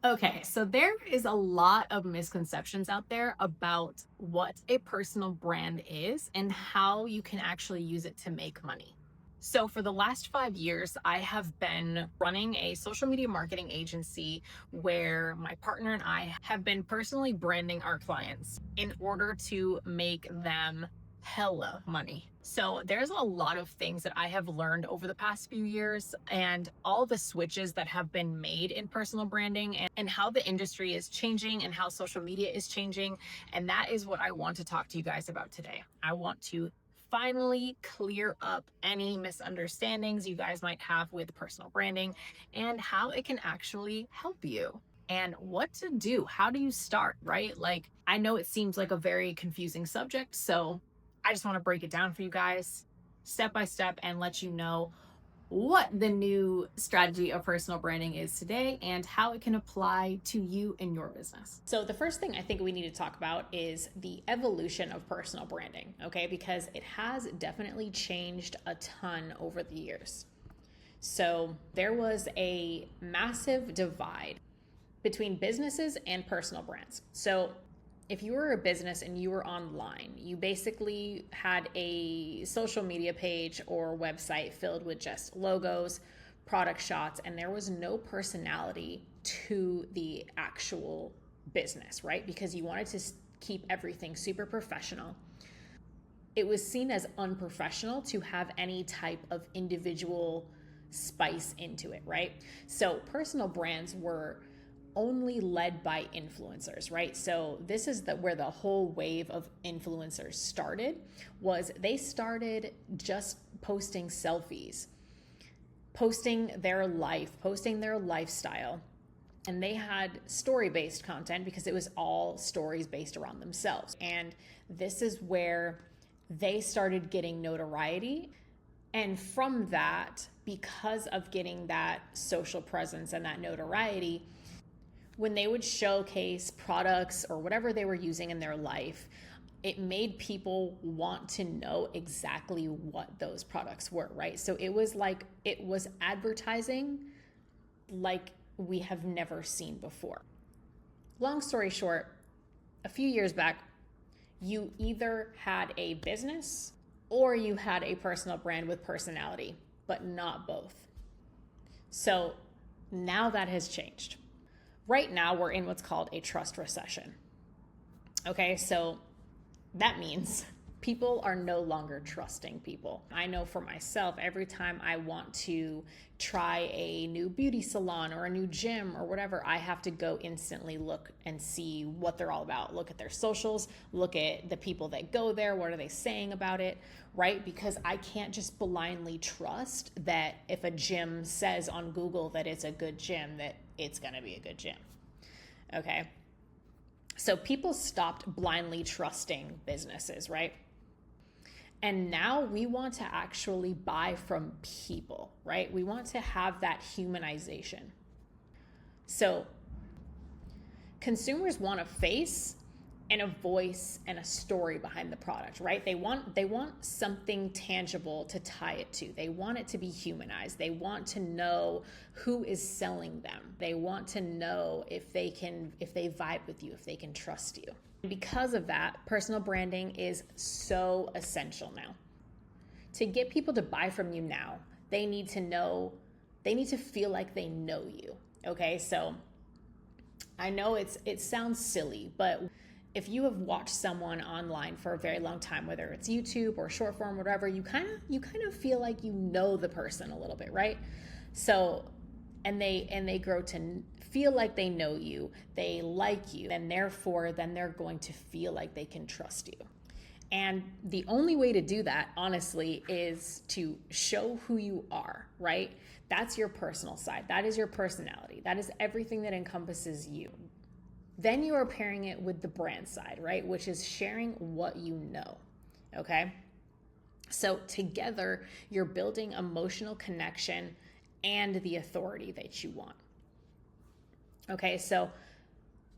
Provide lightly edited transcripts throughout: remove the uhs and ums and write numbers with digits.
Okay, so there is a lot of misconceptions out there about what a personal brand is and how you can actually use it to make money. So, for the last 5 years, I have been running a social media marketing agency where my partner and I have been personally branding our clients in order to make them hella money. So, there's a lot of things that I have learned over the past few years and all the switches that have been made in personal branding and how the industry is changing and how social media is changing. And that is what I want to talk to you guys about today. I want to finally clear up any misunderstandings you guys might have with personal branding and how it can actually help you and what to do. How do you start, right? Like, I know it seems like a very confusing subject, so I just want to break it down for you guys step by step and let you know what the new strategy of personal branding is today and how it can apply to you and your business. So, the first thing I think we need to talk about is the evolution of personal branding, okay? Because it has definitely changed a ton over the years. So, there was a massive divide between businesses and personal brands. So, if you were a business and you were online, you basically had a social media page or website filled with just logos, product shots, and there was no personality to the actual business, right? Because you wanted to keep everything super professional. It was seen as unprofessional to have any type of individual spice into it, right? So personal brands were only led by influencers, right? So this is where the whole wave of influencers started. Was they started just posting selfies, posting their life, posting their lifestyle, and they had story-based content because it was all stories based around themselves. And this is where they started getting notoriety. And from that, because of getting that social presence and that notoriety, when they would showcase products or whatever they were using in their life, it made people want to know exactly what those products were, right? So it was advertising like we have never seen before. Long story short, a few years back, you either had a business or you had a personal brand with personality, but not both. So now that has changed. Right now, we're in what's called a trust recession. Okay, so that means people are no longer trusting people. I know for myself, every time I want to try a new beauty salon or a new gym or whatever, I have to go instantly look and see what they're all about. Look at their socials, look at the people that go there, what are they saying about it, right? Because I can't just blindly trust that if a gym says on Google that it's a good gym, that it's gonna be a good gym, okay? So people stopped blindly trusting businesses, right? And now we want to actually buy from people, right? We want to have that humanization. So consumers want a face and a voice and a story behind the product, right? They want something tangible to tie it to. They want it to be humanized. They want to know who is selling them. They want to know if they vibe with you, if they can trust you. Because of that, personal branding is so essential now. To get people to buy from you now, they need to feel like they know you. Okay, so I know it sounds silly, but if you have watched someone online for a very long time, whether it's YouTube or short form, whatever, you kind of feel like you know the person a little bit, right? So, and they grow to feel like they know you, they like you, and therefore then they're going to feel like they can trust you. And the only way to do that, honestly, is to show who you are, right? That's your personal side. That is your personality. That is everything that encompasses you. Then you are pairing it with the brand side, right? Which is sharing what you know, okay? So together, you're building emotional connection and the authority that you want. Okay, so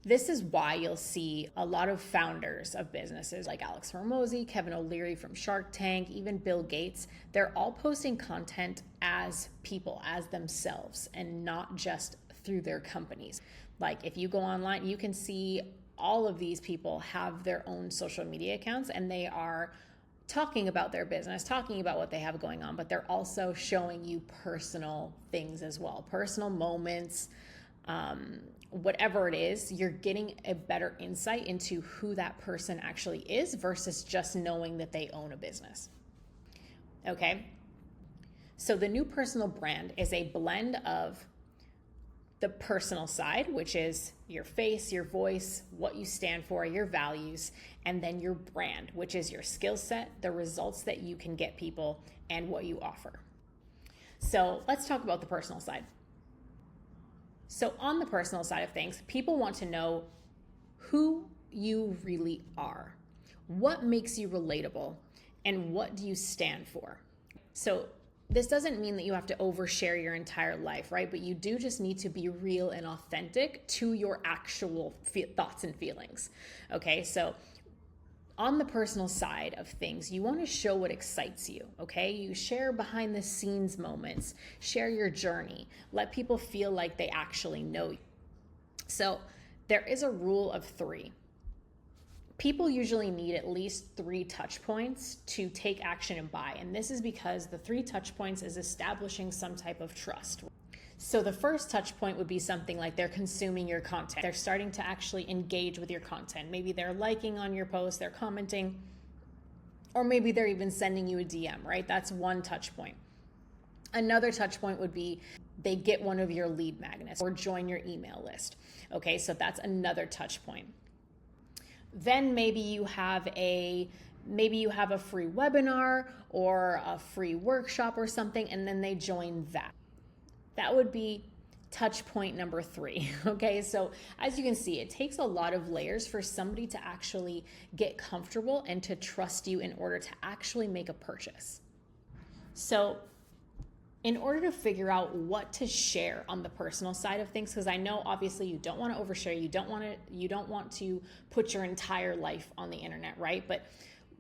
this is why you'll see a lot of founders of businesses like Alex Hormozi, Kevin O'Leary from Shark Tank, even Bill Gates, they're all posting content as people, as themselves, and not just through their companies. Like if you go online, you can see all of these people have their own social media accounts, and they are talking about their business, talking about what they have going on, but they're also showing you personal things as well, personal moments, whatever it is. You're getting a better insight into who that person actually is versus just knowing that they own a business. Okay. So the new personal brand is a blend of the personal side, which is your face, your voice, what you stand for, your values, and then your brand, which is your skill set, the results that you can get people, and what you offer. So let's talk about the personal side. So on the personal side of things, people want to know who you really are, what makes you relatable, and what do you stand for. So this doesn't mean that you have to overshare your entire life, right? But you do just need to be real and authentic to your actual thoughts and feelings. Okay, so on the personal side of things, you want to show what excites you, okay? You share behind the scenes moments, share your journey, let people feel like they actually know you. So there is a rule of 3. People usually need at least 3 touch points to take action and buy. And this is because the 3 touch points is establishing some type of trust. So the first touch point would be something like they're consuming your content. They're starting to actually engage with your content. Maybe they're liking on your post, they're commenting, or maybe they're even sending you a DM, right? That's one touch point. Another touch point would be they get one of your lead magnets or join your email list. Okay, so that's another touch point. Then maybe you have a free webinar or a free workshop or something, and then they join that. That would be touch point number 3. Okay, so as you can see, it takes a lot of layers for somebody to actually get comfortable and to trust you in order to actually make a purchase. So in order to figure out what to share on the personal side of things, because I know obviously you don't want to overshare, you don't want to put your entire life on the internet, right? But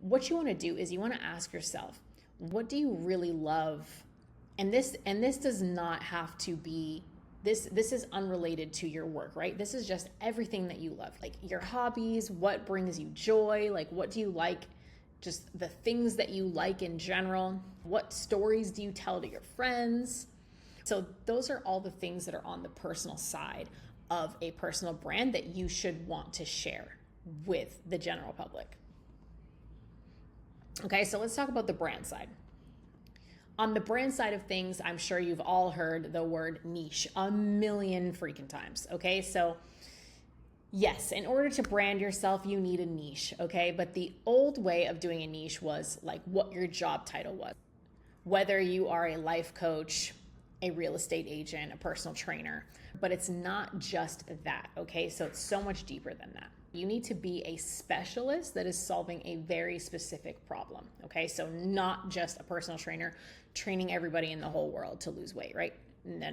what you want to do is you want to ask yourself, what do you really love? And this does not have to be this is unrelated to your work, right? This is just everything that you love, like your hobbies, what brings you joy, like what do you like, just the things that you like in general. What stories do you tell to your friends? So those are all the things that are on the personal side of a personal brand that you should want to share with the general public. Okay, so let's talk about the brand side. On the brand side of things, I'm sure you've all heard the word niche a million freaking times. Okay, so yes, in order to brand yourself, you need a niche, okay? But the old way of doing a niche was like what your job title was. Whether you are a life coach, a real estate agent, a personal trainer, but it's not just that, okay? So it's so much deeper than that. You need to be a specialist that is solving a very specific problem, okay? So not just a personal trainer training everybody in the whole world to lose weight, right? No.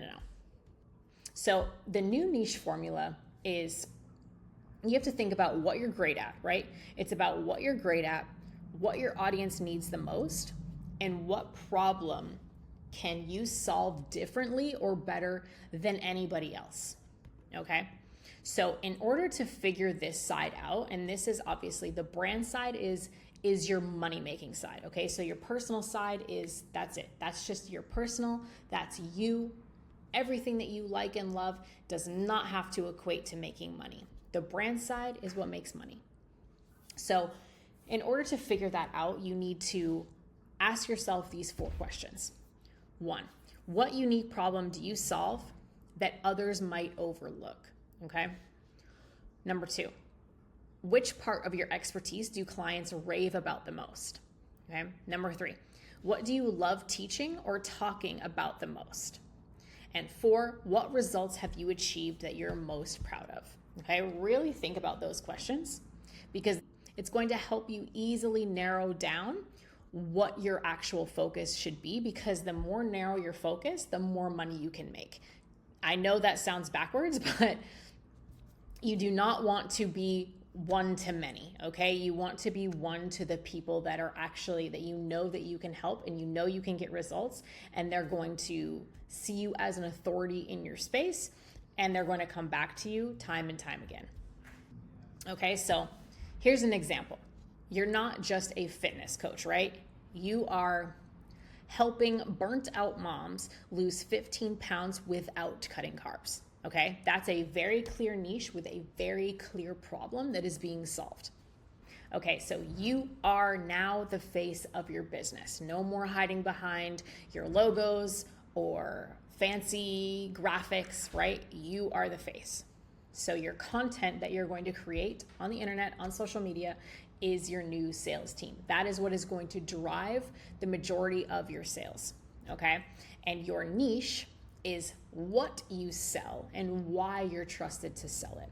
So the new niche formula is you have to think about what you're great at, right? It's about what you're great at, what your audience needs the most, and what problem can you solve differently or better than anybody else, okay? So in order to figure this side out, and this is obviously the brand side is your money-making side, okay? So your personal side that's it. That's just your personal, that's you. Everything that you like and love does not have to equate to making money. The brand side is what makes money. So in order to figure that out, you need to ask yourself these 4 questions. 1, what unique problem do you solve that others might overlook? Okay. Number 2, which part of your expertise do clients rave about the most? Okay. Number 3, what do you love teaching or talking about the most? And 4, what results have you achieved that you're most proud of? Okay, really think about those questions because it's going to help you easily narrow down what your actual focus should be, because the more narrow your focus, the more money you can make. I know that sounds backwards, but you do not want to be one to many, okay? You want to be one to the people that are actually, that you know that you can help and you know you can get results, and they're going to see you as an authority in your space, and they're going to come back to you time and time again. Okay, so here's an example. You're not just a fitness coach, right? You are helping burnt out moms lose 15 pounds without cutting carbs. Okay, that's a very clear niche with a very clear problem that is being solved. Okay, so you are now the face of your business. No more hiding behind your logos or fancy graphics, right? You are the face. So your content that you're going to create on the internet, on social media, is your new sales team. That is what is going to drive the majority of your sales, okay? And your niche is what you sell and why you're trusted to sell it.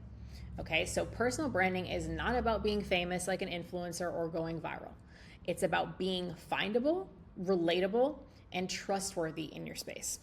Okay, so personal branding is not about being famous like an influencer or going viral. It's about being findable, relatable, and trustworthy in your space.